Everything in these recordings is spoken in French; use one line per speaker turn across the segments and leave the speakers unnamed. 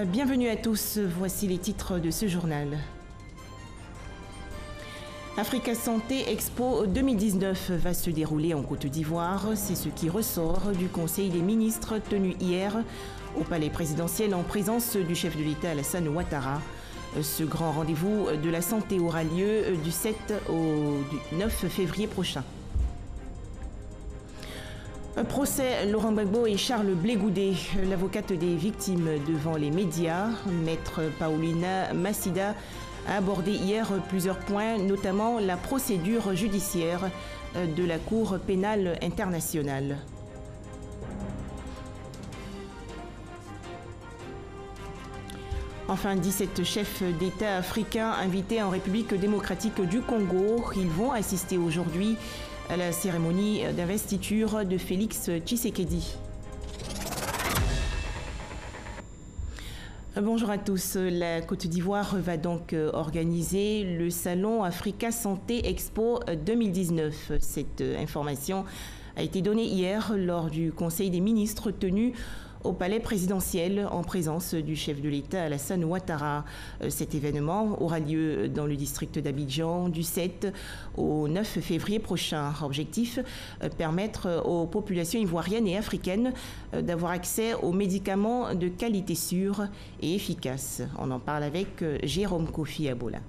Bienvenue à tous, voici les titres de ce journal. Africa Santé Expo 2019 va se dérouler en Côte d'Ivoire. C'est ce qui ressort du Conseil des ministres tenu hier au palais présidentiel en présence du chef de l'État Alassane Ouattara. Ce grand rendez-vous de la santé aura lieu du 7 au 9 février prochain. Procès Laurent Gbagbo et Charles Blé Goudé, l'avocate des victimes devant les médias, maître Paulina Massida, a abordé hier plusieurs points, notamment la procédure judiciaire de la Cour pénale internationale. Enfin, 17 chefs d'État africains invités en République démocratique du Congo. Ils vont assister aujourd'hui à la cérémonie d'investiture de Félix Tshisekedi. Bonjour à tous. La Côte d'Ivoire va donc organiser le salon Africa Santé Expo 2019. Cette information a été donnée hier lors du Conseil des ministres tenu au palais présidentiel en présence du chef de l'État Alassane Ouattara. Cet événement aura lieu dans le district d'Abidjan du 7 au 9 février prochain. Objectif, permettre aux populations ivoiriennes et africaines d'avoir accès aux médicaments de qualité sûre et efficace. On en parle avec Jérôme Kofi Abola.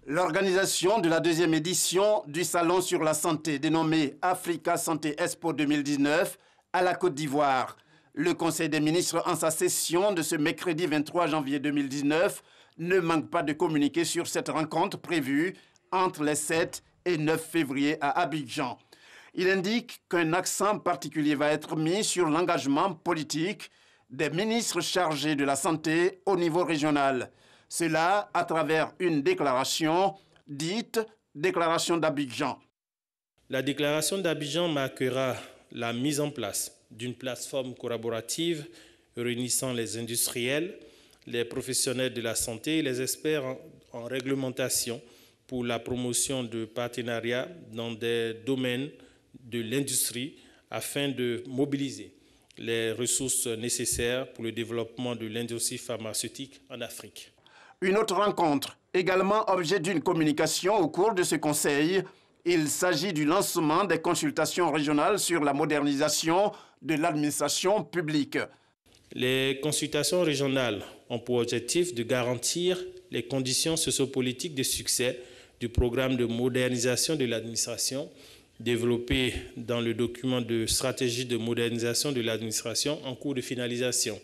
L'organisation de la deuxième édition du Salon sur la santé dénommé Africa Santé Expo 2019 à la Côte d'Ivoire. Le Conseil des ministres, en sa session de ce mercredi 23 janvier 2019, ne manque pas de communiquer sur cette rencontre prévue entre les 7 et 9 février à Abidjan. Il indique qu'un accent particulier va être mis sur l'engagement politique des ministres chargés de la santé au niveau régional. Cela à travers une déclaration dite « Déclaration d'Abidjan ».
La déclaration d'Abidjan marquera la mise en place d'une plateforme collaborative réunissant les industriels, les professionnels de la santé et les experts en réglementation pour la promotion de partenariats dans des domaines de l'industrie afin de mobiliser les ressources nécessaires pour le développement de l'industrie pharmaceutique en Afrique.
Une autre rencontre, également objet d'une communication au cours de ce conseil. Il s'agit du lancement des consultations régionales sur la modernisation de l'administration publique.
Les consultations régionales ont pour objectif de garantir les conditions sociopolitiques de succès du programme de modernisation de l'administration développé dans le document de stratégie de modernisation de l'administration en cours de finalisation.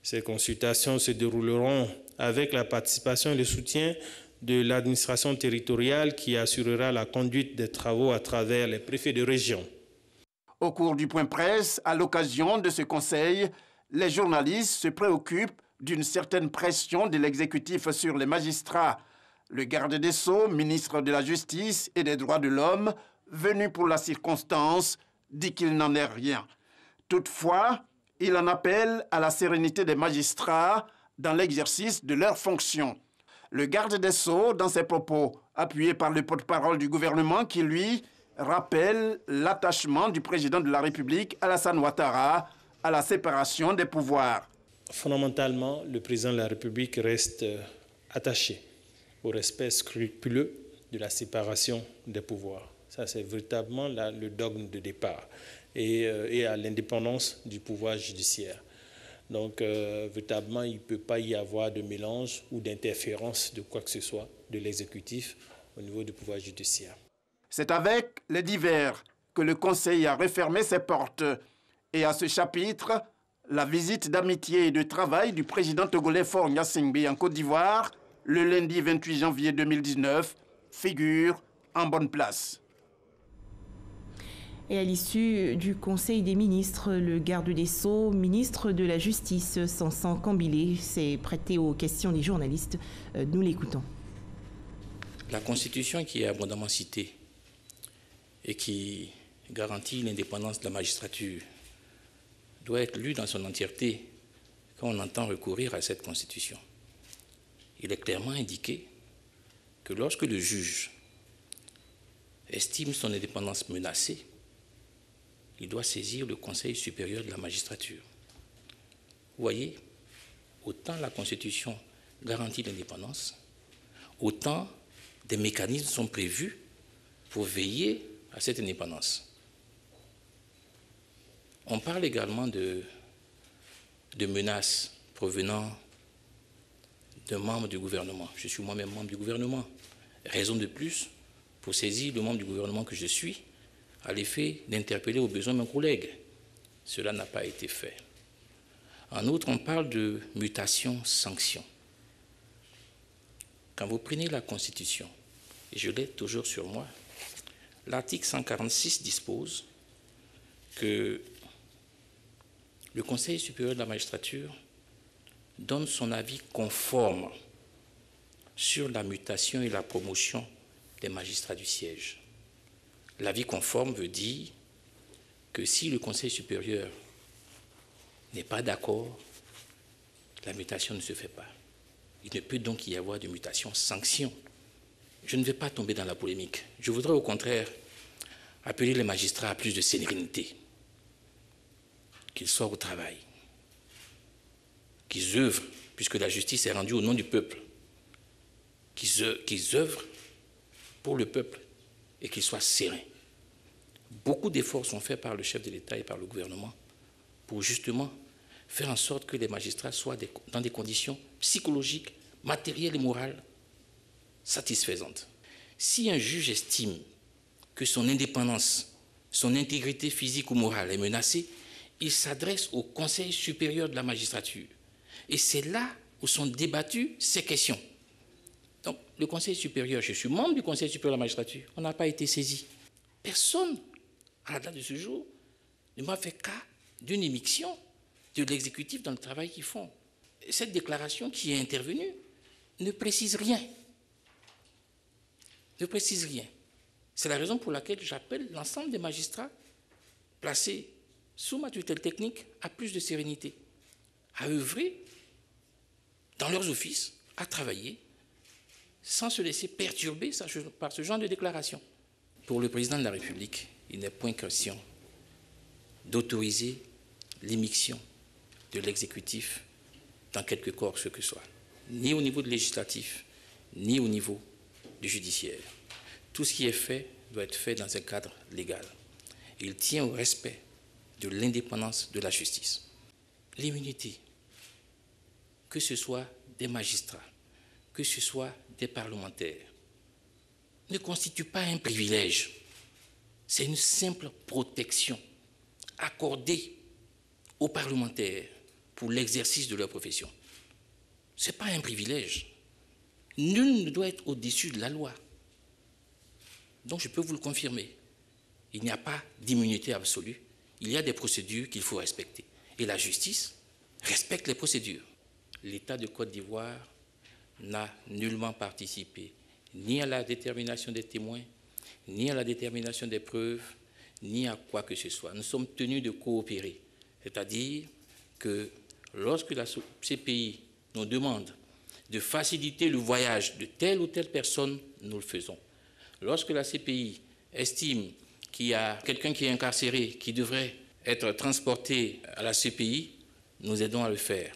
Ces consultations se dérouleront avec la participation et le soutien de l'administration territoriale qui assurera la conduite des travaux à travers les préfets de région.
Au cours du point presse, à l'occasion de ce conseil, les journalistes se préoccupent d'une certaine pression de l'exécutif sur les magistrats. Le garde des Sceaux, ministre de la Justice et des Droits de l'Homme, venu pour la circonstance, dit qu'il n'en est rien. Toutefois, il en appelle à la sérénité des magistrats dans l'exercice de leurs fonctions. Le garde des Sceaux, dans ses propos, appuyé par le porte-parole du gouvernement qui, lui, rappelle l'attachement du président de la République, Alassane Ouattara, à la séparation des pouvoirs.
Fondamentalement, le président de la République reste attaché au respect scrupuleux de la séparation des pouvoirs. Ça, c'est véritablement le dogme de départ et à l'indépendance du pouvoir judiciaire. Donc, véritablement, il ne peut pas y avoir de mélange ou d'interférence de quoi que ce soit de l'exécutif au niveau du pouvoir judiciaire.
C'est avec les divers que le Conseil a refermé ses portes. Et à ce chapitre, la visite d'amitié et de travail du président togolais Faure Gnassingbé en Côte d'Ivoire, le lundi 28 janvier 2019, figure en bonne place.
Et à l'issue du Conseil des ministres, le garde des Sceaux, ministre de la Justice, Sansan Kambilé, s'est prêté aux questions des journalistes. Nous l'écoutons.
La Constitution qui est abondamment citée et qui garantit l'indépendance de la magistrature doit être lue dans son entièreté quand on entend recourir à cette Constitution. Il est clairement indiqué que lorsque le juge estime son indépendance menacée, il doit saisir le Conseil supérieur de la magistrature. Vous voyez, autant la Constitution garantit l'indépendance, autant des mécanismes sont prévus pour veiller à cette indépendance. On parle également de menaces provenant d'un membre du gouvernement. Je suis moi-même membre du gouvernement. Raison de plus pour saisir le membre du gouvernement que je suis à l'effet d'interpeller au besoin mes collègues. Cela n'a pas été fait. En outre, on parle de mutation-sanction. Quand vous prenez la Constitution, et je l'ai toujours sur moi, l'article 146 dispose que le Conseil supérieur de la magistrature donne son avis conforme sur la mutation et la promotion des magistrats du siège. L'avis conforme veut dire que si le Conseil supérieur n'est pas d'accord, la mutation ne se fait pas. Il ne peut donc y avoir de mutation-sanction. Je ne vais pas tomber dans la polémique. Je voudrais au contraire appeler les magistrats à plus de sérénité, qu'ils soient au travail, qu'ils œuvrent, puisque la justice est rendue au nom du peuple, qu'ils œuvrent pour le peuple et qu'ils soient sereins. Beaucoup d'efforts sont faits par le chef de l'État et par le gouvernement pour justement faire en sorte que les magistrats soient dans des conditions psychologiques, matérielles et morales satisfaisantes. Si un juge estime que son indépendance, son intégrité physique ou morale est menacée, il s'adresse au Conseil supérieur de la magistrature. Et c'est là où sont débattues ces questions. Donc, le Conseil supérieur, je suis membre du Conseil supérieur de la magistrature, on n'a pas été saisi. Personne, à la date de ce jour, ne m'a fait cas d'une émission de l'exécutif dans le travail qu'ils font. Cette déclaration qui est intervenue ne précise rien. Ne précise rien. C'est la raison pour laquelle j'appelle l'ensemble des magistrats placés sous ma tutelle technique à plus de sérénité, à œuvrer dans leurs offices, à travailler, sans se laisser perturber par ce genre de déclaration. Pour le président de la République, il n'est point question d'autoriser l'émission de l'exécutif dans quelque corps ce que soit, ni au niveau du législatif, ni au niveau du judiciaire. Tout ce qui est fait doit être fait dans un cadre légal. Il tient au respect de l'indépendance de la justice. L'immunité, que ce soit des magistrats, que ce soit des parlementaires, ne constitue pas un privilège. C'est une simple protection accordée aux parlementaires pour l'exercice de leur profession. Ce n'est pas un privilège. Nul ne doit être au-dessus de la loi. Donc je peux vous le confirmer. Il n'y a pas d'immunité absolue. Il y a des procédures qu'il faut respecter. Et la justice respecte les procédures. L'État de Côte d'Ivoire n'a nullement participé ni à la détermination des témoins, ni à la détermination des preuves, ni à quoi que ce soit. Nous sommes tenus de coopérer. C'est-à-dire que lorsque la CPI nous demande de faciliter le voyage de telle ou telle personne, nous le faisons. Lorsque la CPI estime qu'il y a quelqu'un qui est incarcéré, qui devrait être transporté à la CPI, nous aidons à le faire.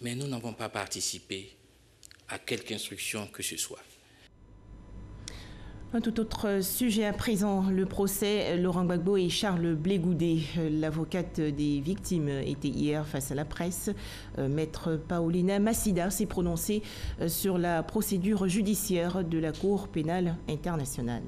Mais nous n'avons pas participé à quelque instruction que ce soit.
Un tout autre sujet à présent, le procès Laurent Gbagbo et Charles Blé Goudé. L'avocate des victimes était hier face à la presse. Maître Paulina Massida s'est prononcée sur la procédure judiciaire de la Cour pénale internationale.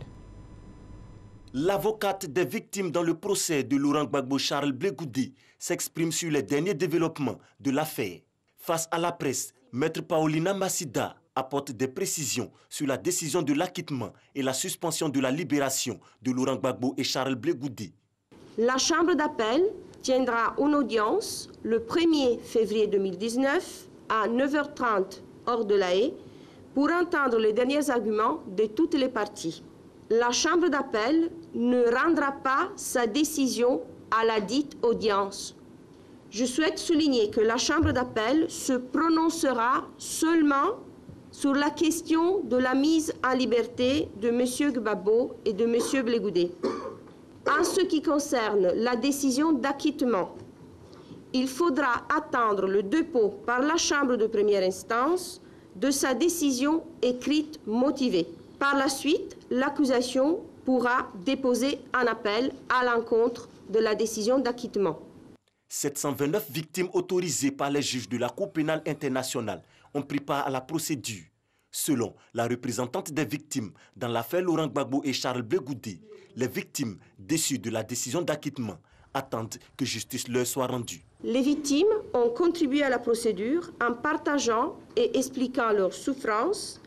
L'avocate des victimes dans le procès de Laurent Gbagbo Charles Blé Goudé s'exprime sur les derniers développements de l'affaire. Face à la presse, Maître Paulina Massida apporte des précisions sur la décision de l'acquittement et la suspension de la libération de Laurent Gbagbo et Charles Blé Goudé.
La Chambre d'appel tiendra une audience le 1er février 2019 à 9h30 hors de La Haye pour entendre les derniers arguments de toutes les parties. La Chambre d'appel ne rendra pas sa décision à la dite audience. Je souhaite souligner que la Chambre d'appel se prononcera seulement sur la question de la mise en liberté de M. Gbagbo et de M. Blé Goudé. En ce qui concerne la décision d'acquittement, il faudra attendre le dépôt par la Chambre de première instance de sa décision écrite motivée. Par la suite, l'accusation pourra déposer un appel à l'encontre de la décision d'acquittement.
729 victimes autorisées par les juges de la Cour pénale internationale ont pris part à la procédure. Selon la représentante des victimes dans l'affaire Laurent Gbagbo et Charles Blé Goudé, les victimes déçues de la décision d'acquittement attendent que justice leur soit rendue.
Les victimes ont contribué à la procédure en partageant et expliquant leurs souffrances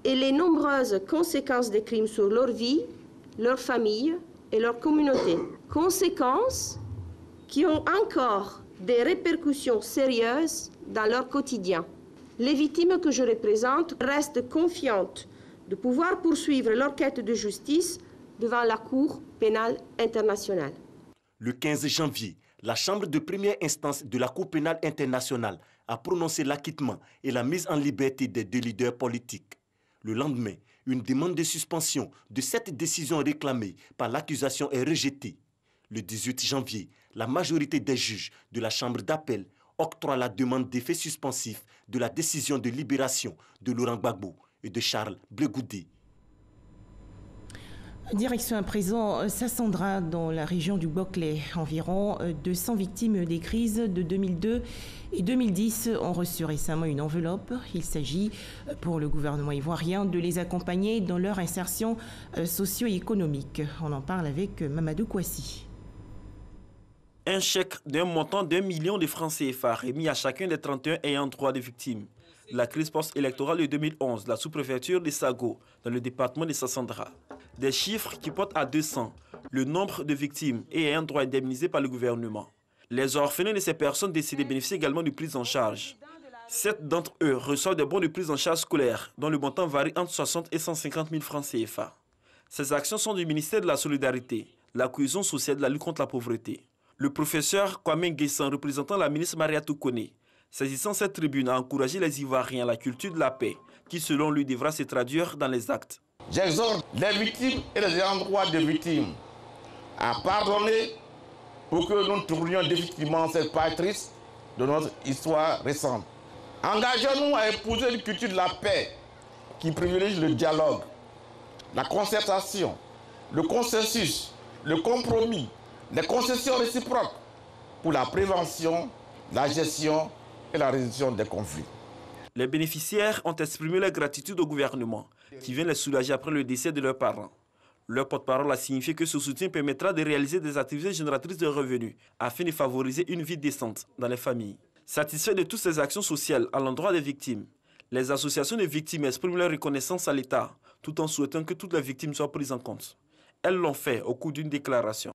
et les nombreuses conséquences des crimes sur leur vie, leur famille et leur communauté. Conséquences qui ont encore des répercussions sérieuses dans leur quotidien. Les victimes que je représente restent confiantes de pouvoir poursuivre leur quête de justice devant la Cour pénale internationale.
Le 15 janvier, la Chambre de première instance de la Cour pénale internationale a prononcé l'acquittement et la mise en liberté des deux leaders politiques. Le lendemain, une demande de suspension de cette décision réclamée par l'accusation est rejetée. Le 18 janvier, la majorité des juges de la Chambre d'appel octroie la demande d'effet suspensif de la décision de libération de Laurent Gbagbo et de Charles Blé Goudé.
Direction à présent Sassandra, dans la région du Boclé. Environ 200 victimes des crises de 2002 et 2010 ont reçu récemment une enveloppe. Il s'agit pour le gouvernement ivoirien de les accompagner dans leur insertion socio-économique. On en parle avec Mamadou Kouassi.
Un chèque d'un montant d'1 million de francs CFA remis à chacun des 31 ayants droit des victimes de la crise post-électorale de 2011 de la sous-préfecture de Sago, dans le département de Sassandra. Des chiffres qui portent à 200 le nombre de victimes et ayant droit indemnisés par le gouvernement. Les orphelins de ces personnes décédées bénéficient également de prise en charge. 7 d'entre eux reçoivent des bons de prise en charge scolaire, dont le montant varie entre 60 et 150 000 francs CFA. Ces actions sont du ministère de la Solidarité, de la cohésion sociale et de la lutte contre la pauvreté. Le professeur Kwame Nguessan, représentant la ministre Maria Toukone, saisissant cette tribune, a encouragé les Ivoiriens à la culture de la paix, qui selon lui devra se traduire dans les actes.
J'exhorte les victimes et les ayants droit des victimes à pardonner pour que nous tournions définitivement cette page triste de notre histoire récente. Engageons-nous à épouser une culture de la paix qui privilégie le dialogue, la concertation, le consensus, le compromis, les concessions réciproques pour la prévention, la gestion et la résolution des conflits.
Les bénéficiaires ont exprimé leur gratitude au gouvernement qui vient les soulager après le décès de leurs parents. Leur porte-parole a signifié que ce soutien permettra de réaliser des activités génératrices de revenus afin de favoriser une vie décente dans les familles. Satisfaits de toutes ces actions sociales à l'endroit des victimes, les associations de victimes expriment leur reconnaissance à l'État tout en souhaitant que toutes les victimes soient prises en compte. Elles l'ont fait au cours d'une déclaration.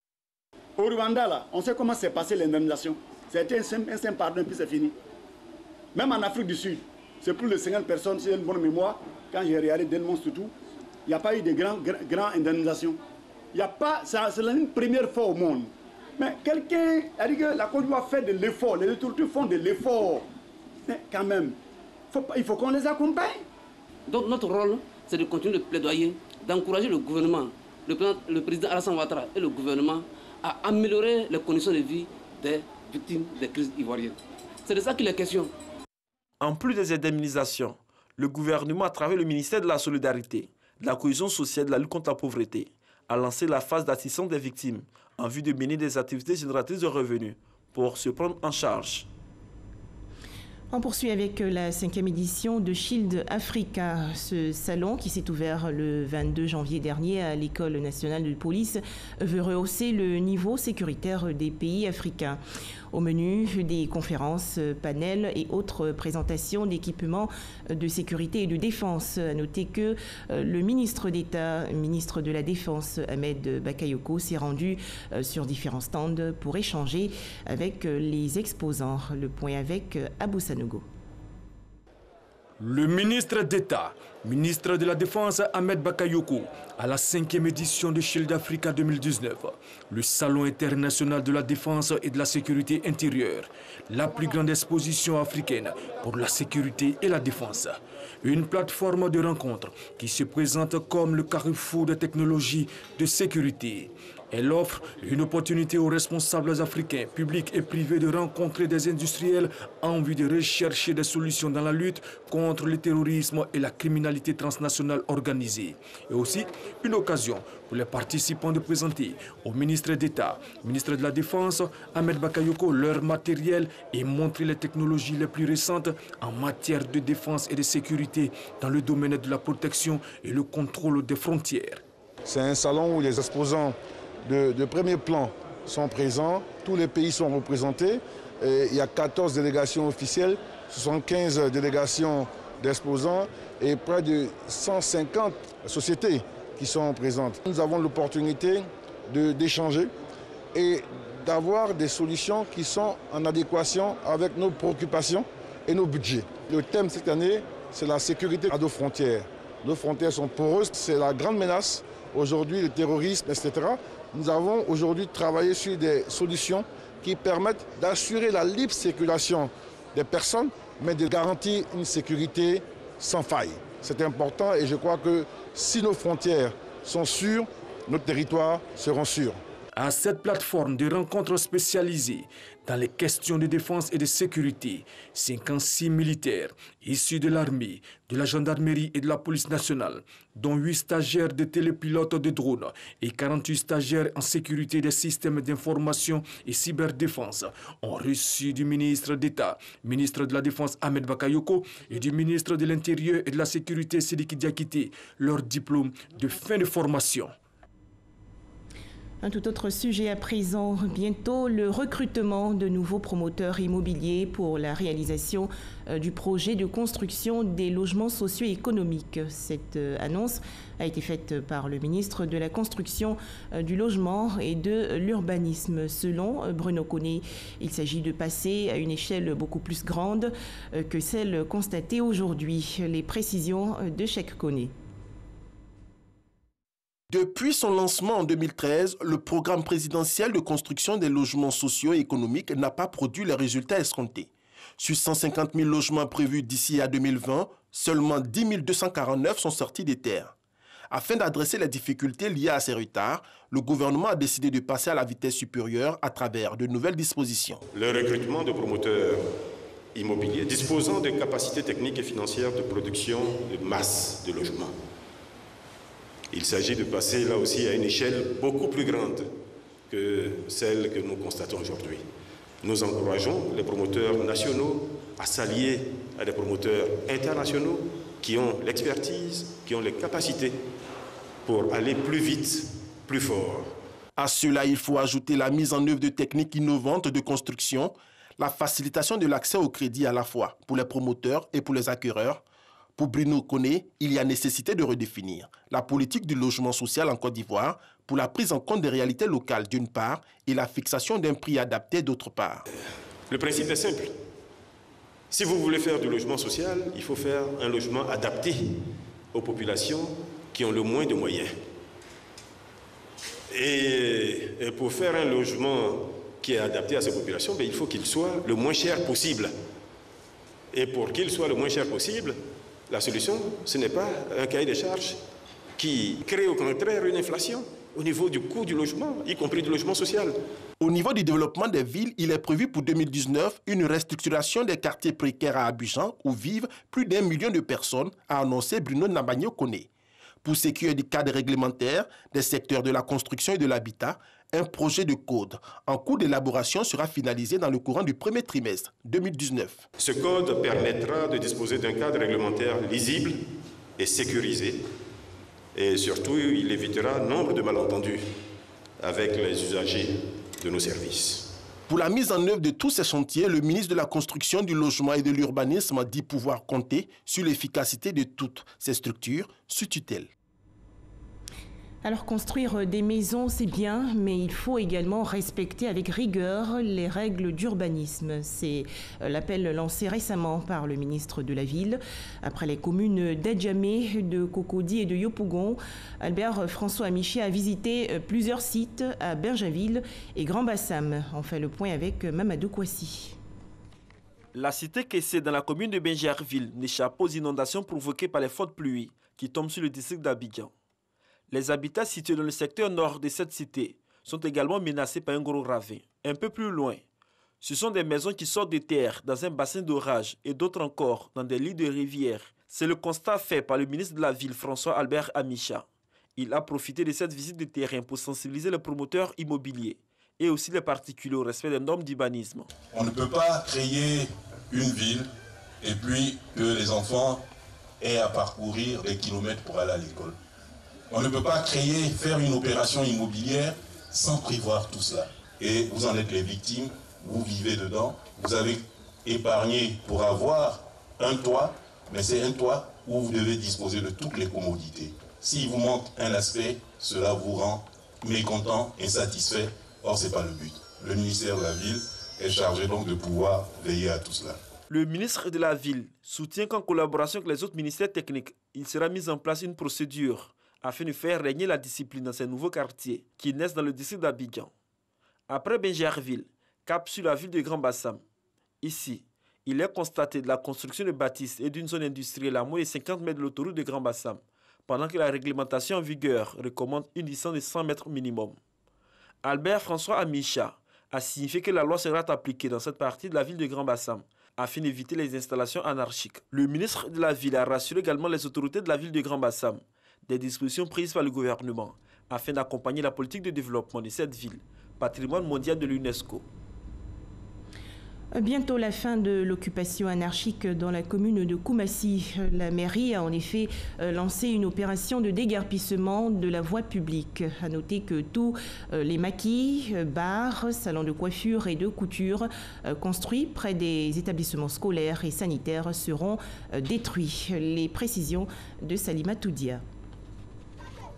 Au Rwanda, là, on sait comment s'est passée l'indemnisation. C'était un simple pardon, puis c'est fini. Même en Afrique du Sud, c'est plus de 50 personnes, c'est une bonne mémoire. Quand j'ai regardé Delmont surtout, il n'y a pas eu de grand indemnisation. Il n'y a pas, c'est la première fois au monde. Mais quelqu'un a dit que la Côte d'Ivoire fait de l'effort, les autorités font de l'effort. Mais quand même, il faut qu'on les accompagne.
Donc notre rôle, c'est de continuer de plaidoyer, d'encourager le gouvernement, le président Alassane Ouattara et le gouvernement à améliorer les conditions de vie des victimes des crises ivoiriennes. C'est de ça qu'il est question.
En plus des indemnisations, le gouvernement, à travers le ministère de la Solidarité, de la cohésion sociale et de la lutte contre la pauvreté, a lancé la phase d'assistance des victimes en vue de mener des activités génératrices de revenus pour se prendre en charge.
On poursuit avec la 5e édition de Shield Africa. Ce salon, qui s'est ouvert le 22 janvier dernier à l'École nationale de police, veut rehausser le niveau sécuritaire des pays africains. Au menu, des conférences, panels et autres présentations d'équipements de sécurité et de défense. À noter que le ministre d'État, ministre de la Défense, Ahmed Bakayoko, s'est rendu sur différents stands pour échanger avec les exposants. Le point avec Abou Sanogo.
Le ministre d'État, ministre de la Défense Ahmed Bakayoko, à la 5e édition de Shield Africa 2019, le Salon international de la défense et de la sécurité intérieure, la plus grande exposition africaine pour la sécurité et la défense. Une plateforme de rencontre qui se présente comme le carrefour de technologies de sécurité. Elle offre une opportunité aux responsables africains, publics et privés, de rencontrer des industriels en vue de rechercher des solutions dans la lutte contre le terrorisme et la criminalité transnationale organisée. Et aussi une occasion pour les participants de présenter au ministre d'État, ministre de la Défense, Ahmed Bakayoko, leur matériel et montrer les technologies les plus récentes en matière de défense et de sécurité dans le domaine de la protection et le contrôle des frontières.
C'est un salon où les exposants de premier plan sont présents, tous les pays sont représentés. Et il y a 14 délégations officielles, 75 délégations d'exposants et près de 150 sociétés qui sont présentes. Nous avons l'opportunité d'échanger et d'avoir des solutions qui sont en adéquation avec nos préoccupations et nos budgets. Le thème cette année, c'est la sécurité à nos frontières. Nos frontières sont poreuses, c'est la grande menace. Aujourd'hui, le terrorisme, etc. Nous avons aujourd'hui travaillé sur des solutions qui permettent d'assurer la libre circulation des personnes, mais de garantir une sécurité sans faille. C'est important et je crois que si nos frontières sont sûres, nos territoires seront sûrs.
À cette plateforme de rencontres spécialisées dans les questions de défense et de sécurité, 56 militaires issus de l'armée, de la gendarmerie et de la police nationale, dont 8 stagiaires de télépilotes de drones et 48 stagiaires en sécurité des systèmes d'information et cyberdéfense, ont reçu du ministre d'État, ministre de la Défense Ahmed Bakayoko et du ministre de l'Intérieur et de la Sécurité Sidiki Diakité leur diplôme de fin de formation.
Un tout autre sujet à présent, bientôt le recrutement de nouveaux promoteurs immobiliers pour la réalisation du projet de construction des logements socio-économiques. Cette annonce a été faite par le ministre de la Construction, du Logement et de l'Urbanisme. Selon Bruno Koné, il s'agit de passer à une échelle beaucoup plus grande que celle constatée aujourd'hui. Les précisions de Cheikh Koné.
Depuis son lancement en 2013, le programme présidentiel de construction des logements sociaux et économiques n'a pas produit les résultats escomptés. Sur 150 000 logements prévus d'ici à 2020, seulement 10 249 sont sortis des terres. Afin d'adresser les difficultés liées à ces retards, le gouvernement a décidé de passer à la vitesse supérieure à travers de nouvelles dispositions.
Le recrutement de promoteurs immobiliers disposant de capacités techniques et financières de production de masse de logements. Il s'agit de passer là aussi à une échelle beaucoup plus grande que celle que nous constatons aujourd'hui. Nous encourageons les promoteurs nationaux à s'allier à des promoteurs internationaux qui ont l'expertise, qui ont les capacités pour aller plus vite, plus fort.
À cela, il faut ajouter la mise en œuvre de techniques innovantes de construction, la facilitation de l'accès au crédit à la fois pour les promoteurs et pour les acquéreurs. Pour Bruno Koné, il y a nécessité de redéfinir la politique du logement social en Côte d'Ivoire pour la prise en compte des réalités locales d'une part et la fixation d'un prix adapté d'autre part.
Le principe est simple. Si vous voulez faire du logement social, il faut faire un logement adapté aux populations qui ont le moins de moyens. Et pour faire un logement qui est adapté à ces populations, il faut qu'il soit le moins cher possible. Et pour qu'il soit le moins cher possible, la solution, ce n'est pas un cahier de charges qui crée au contraire une inflation au niveau du coût du logement, y compris du logement social.
Au niveau du développement des villes, il est prévu pour 2019 une restructuration des quartiers précaires à Abidjan où vivent plus d'1 million de personnes, a annoncé Bruno Nabagno Koné. Pour ce qui est du cadre réglementaire des secteurs de la construction et de l'habitat, un projet de code en cours d'élaboration sera finalisé dans le courant du premier trimestre 2019.
Ce code permettra de disposer d'un cadre réglementaire lisible et sécurisé. Et surtout, il évitera nombre de malentendus avec les usagers de nos services.
Pour la mise en œuvre de tous ces chantiers, le ministre de la Construction, du Logement et de l'Urbanisme dit pouvoir compter sur l'efficacité de toutes ces structures sous tutelle.
Alors construire des maisons, c'est bien, mais il faut également respecter avec rigueur les règles d'urbanisme. C'est l'appel lancé récemment par le ministre de la Ville. Après les communes d'Adjamé, de Cocody et de Yopougon, Albert François Amiché a visité plusieurs sites à Bergenville et Grand-Bassam. On fait le point avec Mamadou Kouassi.
La cité Kessé dans la commune de Bergenville n'échappe pas aux inondations provoquées par les fortes pluies qui tombent sur le district d'Abidjan. Les habitats situés dans le secteur nord de cette cité sont également menacées par un gros ravin. Un peu plus loin, ce sont des maisons qui sortent de terre dans un bassin d'orage et d'autres encore dans des lits de rivières. C'est le constat fait par le ministre de la Ville, François-Albert Amicha. Il a profité de cette visite de terrain pour sensibiliser les promoteurs immobiliers et aussi les particuliers au respect des normes d'urbanisme.
On ne peut pas créer une ville et puis que les enfants aient à parcourir des kilomètres pour aller à l'école. On ne peut pas faire une opération immobilière sans prévoir tout cela. Et vous en êtes les victimes, vous vivez dedans, vous avez épargné pour avoir un toit, mais c'est un toit où vous devez disposer de toutes les commodités. S'il vous manque un aspect, cela vous rend mécontent, insatisfait. Or, ce n'est pas le but. Le ministère de la Ville est chargé donc de pouvoir veiller à tout cela.
Le ministre de la Ville soutient qu'en collaboration avec les autres ministères techniques, il sera mis en place une procédure afin de faire régner la discipline dans ces nouveaux quartiers qui naissent dans le district d'Abidjan. Après Benjerville, cap sur la ville de Grand Bassam. Ici, il est constaté de la construction de bâtisses et d'une zone industrielle à moins de 50 mètres de l'autoroute de Grand Bassam, pendant que la réglementation en vigueur recommande une distance de 100 mètres minimum. Albert François Amicha a signifié que la loi sera appliquée dans cette partie de la ville de Grand Bassam afin d'éviter les installations anarchiques. Le ministre de la Ville a rassuré également les autorités de la ville de Grand Bassam des dispositions prises par le gouvernement afin d'accompagner la politique de développement de cette ville, patrimoine mondial de l'UNESCO.
Bientôt la fin de l'occupation anarchique dans la commune de Koumassi. La mairie a en effet lancé une opération de déguerpissement de la voie publique. À noter que tous les maquis, bars, salons de coiffure et de couture construits près des établissements scolaires et sanitaires seront détruits. Les précisions de Salima Toudia.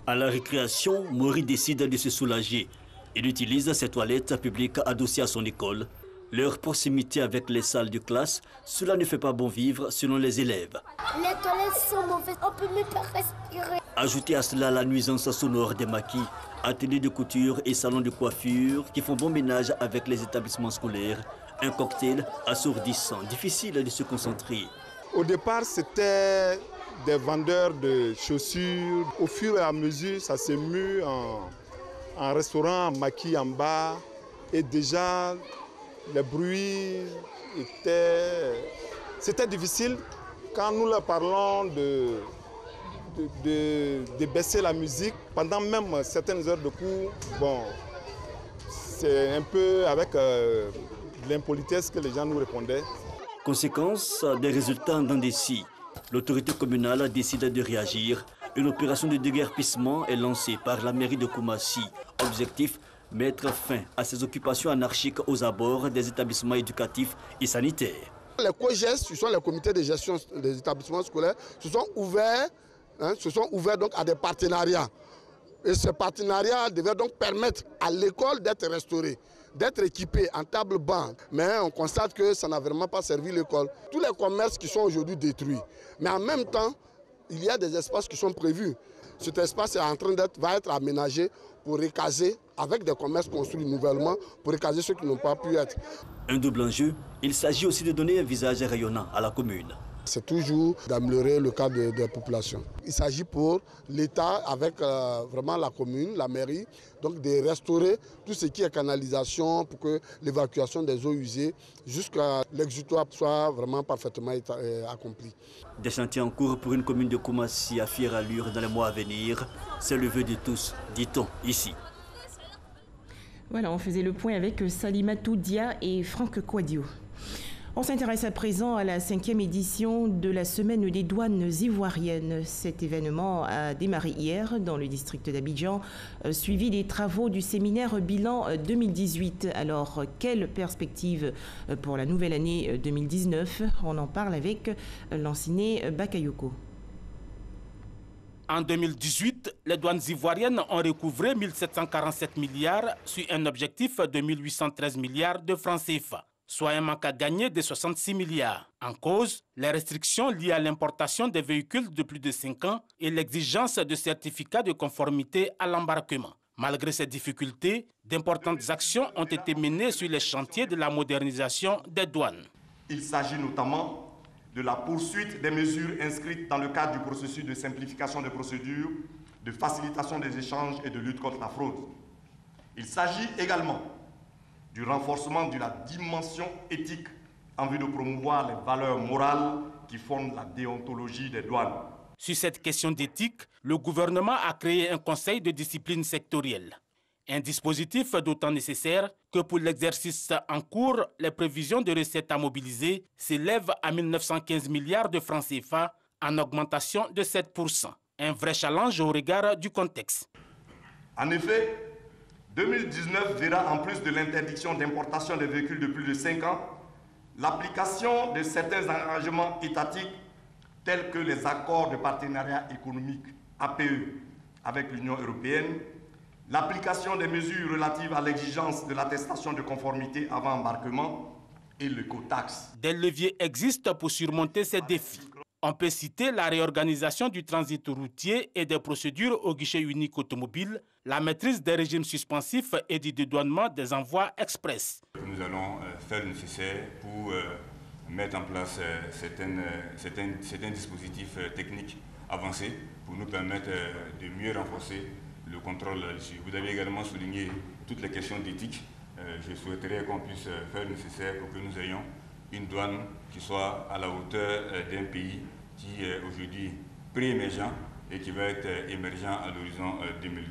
À la récréation, Mori décide de se soulager. Il utilise ses toilettes publiques adossées à son école. Leur proximité avec les salles de classe, cela ne fait pas bon vivre selon les élèves.
Les toilettes sont mauvaises, on peut même pas respirer.
Ajoutez à cela la nuisance sonore des maquis, ateliers de couture et salons de coiffure qui font bon ménage avec les établissements scolaires. Un cocktail assourdissant, difficile de se concentrer.
Au départ, c'était des vendeurs de chaussures. Au fur et à mesure, ça s'est mis en restaurant, en maquis, en bar. Et déjà, les bruits c'était difficile quand nous leur parlons de baisser la musique pendant même certaines heures de cours. Bon, c'est un peu avec l'impolitesse que les gens nous répondaient.
Conséquence des résultats en dents de scie, l'autorité communale décide de réagir. Une opération de déguerpissement est lancée par la mairie de Koumassi. Objectif: mettre fin à ces occupations anarchiques aux abords des établissements éducatifs et sanitaires.
Les COGES, ce sont les comités de gestion des établissements scolaires, se sont ouverts donc à des partenariats. Et ce partenariat devait donc permettre à l'école d'être restaurée, d'être équipée en table-banc. Mais on constate que ça n'a vraiment pas servi l'école. Tous les commerces qui sont aujourd'hui détruits. Mais en même temps, il y a des espaces qui sont prévus. Cet espace va être aménagé pour recaser, avec des commerces construits nouvellement, pour recaser ceux qui n'ont pas pu être.
Un double enjeu, il s'agit aussi de donner un visage rayonnant à la commune.
C'est toujours d'améliorer le cadre des populations. Il s'agit pour l'État, avec vraiment la commune, la mairie, donc de restaurer tout ce qui est canalisation pour que l'évacuation des eaux usées jusqu'à l'exutoire soit vraiment parfaitement accomplie.
Des chantiers en cours pour une commune de Koumassi à fière allure dans les mois à venir. C'est le vœu de tous, dit-on ici.
Voilà, on faisait le point avec Salima Toudia et Franck Kouadio. On s'intéresse à présent à la 5e édition de la Semaine des douanes ivoiriennes. Cet événement a démarré hier dans le district d'Abidjan, suivi des travaux du séminaire bilan 2018. Alors, quelle perspective pour la nouvelle année 2019? On en parle avec Lanciné Bakayoko.
En 2018, les douanes ivoiriennes ont recouvré 1747 milliards sur un objectif de 1813 milliards de francs CFA, soit un manque à gagner de 66 milliards. En cause, les restrictions liées à l'importation des véhicules de plus de 5 ans et l'exigence de certificats de conformité à l'embarquement. Malgré ces difficultés, d'importantes actions ont été menées sur les chantiers de la modernisation des douanes.
Il s'agit notamment de la poursuite des mesures inscrites dans le cadre du processus de simplification des procédures, de facilitation des échanges et de lutte contre la fraude. Il s'agit également du renforcement de la dimension éthique en vue de promouvoir les valeurs morales qui fondent la déontologie des douanes.
Sur cette question d'éthique, le gouvernement a créé un conseil de discipline sectorielle. Un dispositif d'autant nécessaire que pour l'exercice en cours, les prévisions de recettes à mobiliser s'élèvent à 1915 milliards de francs CFA, en augmentation de 7%. Un vrai challenge au regard du contexte.
En effet, 2019 verra en plus de l'interdiction d'importation des véhicules de plus de 5 ans, l'application de certains engagements étatiques tels que les accords de partenariat économique APE avec l'Union européenne, l'application des mesures relatives à l'exigence de l'attestation de conformité avant embarquement et l'écotaxe.
Des leviers existent pour surmonter ces défis. On peut citer la réorganisation du transit routier et des procédures au guichet unique automobile, la maîtrise des régimes suspensifs et du dédouanement des envois express.
Nous allons faire le nécessaire pour mettre en place certains dispositifs techniques avancés pour nous permettre de mieux renforcer le contrôle là-dessus. Vous avez également souligné toutes les questions d'éthique. Je souhaiterais qu'on puisse faire le nécessaire pour que nous ayons une douane qui soit à la hauteur d'un pays qui est aujourd'hui pré-émergent et qui va être émergent à l'horizon 2020.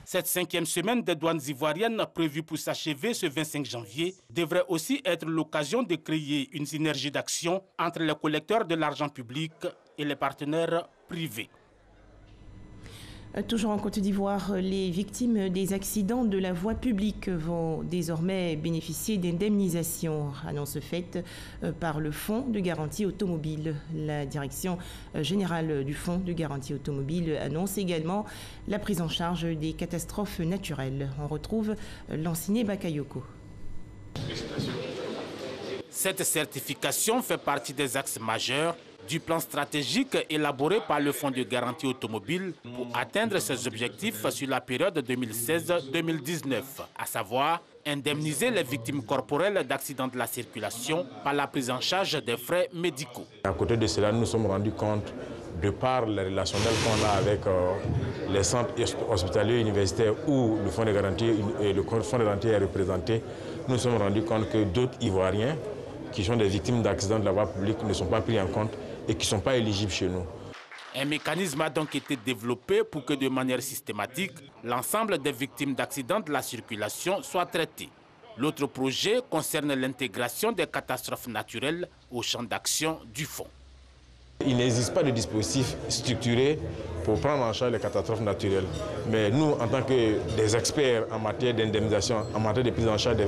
Cette 5e semaine des douanes ivoiriennes prévue pour s'achever ce 25 janvier devrait aussi être l'occasion de créer une synergie d'action entre les collecteurs de l'argent public et les partenaires privés.
Toujours en Côte d'Ivoire, les victimes des accidents de la voie publique vont désormais bénéficier d'indemnisations, annonce faite par le Fonds de garantie automobile. La direction générale du Fonds de garantie automobile annonce également la prise en charge des catastrophes naturelles. On retrouve Lanciné Bakayoko.
Cette certification fait partie des axes majeurs du plan stratégique élaboré par le Fonds de garantie automobile pour atteindre ses objectifs sur la période 2016-2019, à savoir indemniser les victimes corporelles d'accidents de la circulation par la prise en charge des frais médicaux.
À côté de cela, nous nous sommes rendus compte, de par les relationnels qu'on a avec les centres hospitaliers universitaires où le Fonds de garantie est représenté, nous nous sommes rendus compte que d'autres Ivoiriens qui sont des victimes d'accidents de la voie publique ne sont pas pris en compte et qui ne sont pas éligibles chez nous.
Un mécanisme a donc été développé pour que de manière systématique, l'ensemble des victimes d'accidents de la circulation soient traitées. L'autre projet concerne l'intégration des catastrophes naturelles au champ d'action du fonds.
Il n'existe pas de dispositif structuré pour prendre en charge les catastrophes naturelles. Mais nous, en tant que des experts en matière d'indemnisation, en matière de prise en charge des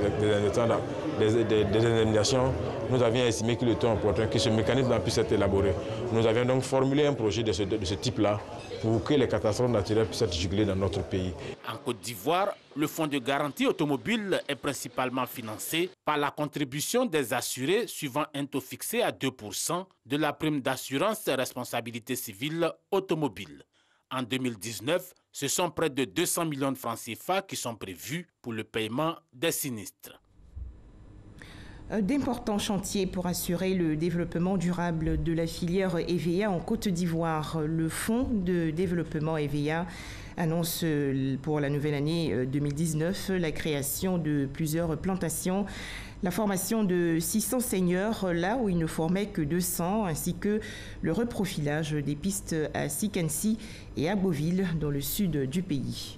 indemnisations, nous avions estimé qu'il était opportun que ce mécanisme puisse être élaboré. Nous avions donc formulé un projet de ce type-là pour que les catastrophes naturelles puissent être jugulées dans notre pays.
En Côte d'Ivoire, le Fonds de garantie automobile est principalement financé par la contribution des assurés suivant un taux fixé à 2% de la prime d'assurance responsabilité civile automobile. En 2019, ce sont près de 200 millions de francs CFA qui sont prévus pour le paiement des sinistres.
D'importants chantiers pour assurer le développement durable de la filière EVEA en Côte d'Ivoire. Le Fonds de développement EVEA annonce pour la nouvelle année 2019 la création de plusieurs plantations, la formation de 600 seigneurs là où il ne formait que 200, ainsi que le reprofilage des pistes à Sikansi et à Beauville dans le sud du pays.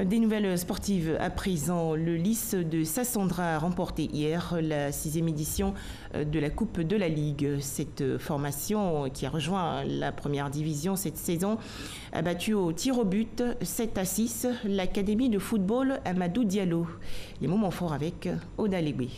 Des nouvelles sportives à présent. Le Lys de Sassandra a remporté hier la 6e édition de la Coupe de la Ligue. Cette formation qui a rejoint la première division cette saison a battu au tir au but 7-6 l'académie de football Amadou Diallo. Les moments forts avec Oda Lebé.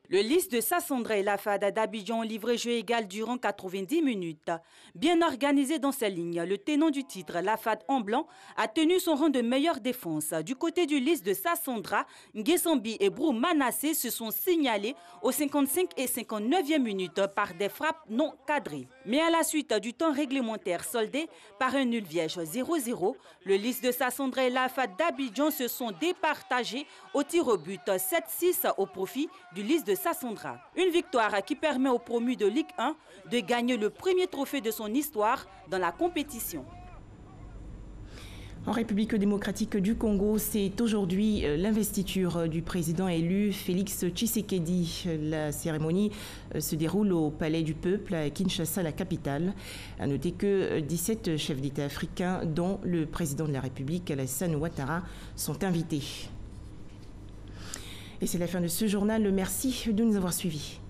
Le Lys de Sassandra et la FAD d'Abidjan ont livré jeu égal durant 90 minutes. Bien organisé dans ses lignes, le tenant du titre, la FAD en blanc, a tenu son rang de meilleure défense. Du côté du Lys de Sassandra, Nguessambi et Brou Manassé se sont signalés aux 55 et 59e minutes par des frappes non cadrées. Mais à la suite du temps réglementaire soldé par un nul vierge 0-0, le Lys de Sassandra et la FAD d'Abidjan se sont départagés au tir au but 7-6 au profit du Lys de Sassandra. Une victoire qui permet au promu de Ligue 1 de gagner le premier trophée de son histoire dans la compétition.
En République démocratique du Congo, c'est aujourd'hui l'investiture du président élu Félix Tshisekedi. La cérémonie se déroule au Palais du Peuple à Kinshasa, la capitale. À noter que 17 chefs d'État africains, dont le président de la République, Alassane Ouattara, sont invités. Et c'est la fin de ce journal. Merci de nous avoir suivis.